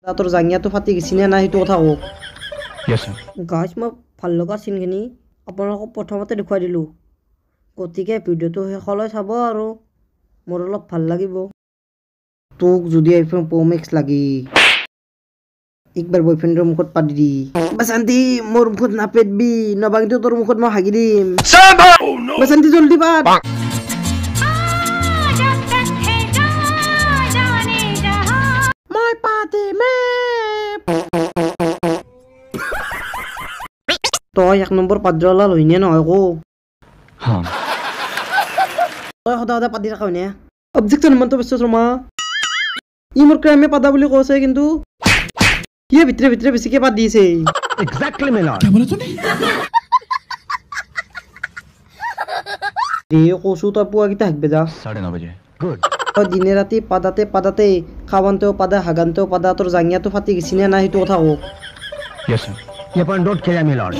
তোৰ জাঙিয়াটো ফাটি গৈছি নে নাই সেইটো কথা কওক। Yes, sir. গাইজ মই ভাল লগা চিনখিনি আপোনালোকক প্ৰথমতে দেখুৱাই দিলোঁ, গতিকে ভিডিঅ'টো শেষলৈ চাব আৰু মোৰ অলপ ভাল লাগিব। তোক যদি আইফোন প্ৰ' মেক্স লাগি একবাৰ বয়ফ্ৰেণ্ডৰ মুখত পাতি দি বাচান্তি মোৰ মুখত নাপেতবি নবাংটো তোৰ মুখত মই হাগি দিম। বাচান্তি জলদি পাত। মই পাতিমে। তই এক নম্বৰ পাদ্ৰলাল হয়নে নহয় কো? हाँ. তই সদায় সদায় পাতি থাকা হয়নে? অবজেকশ্যন হিমন্ত বিশ্ব শৰ্মা ই মোৰ ক্ৰাইমে পাতা বুলি কৈছে, কিন্তু ইয়ে ভিতৰে ভিতৰে বেছিকে পাত দিছে। Exactly, my lord. কচু তই পুৱাকেইটা হাগবে যা। 9:30 बजे. Good. তই দিনে ৰাতি পাদাতে পাদাতে খাৱান্তেও পাদা হাগান্তেও পাদা তোৰ জাঙিয়াটো ফাটি গৈছি নে নাই সেইটো কথা কওক। Yes, sir. ये अपन नोट किया, my lord.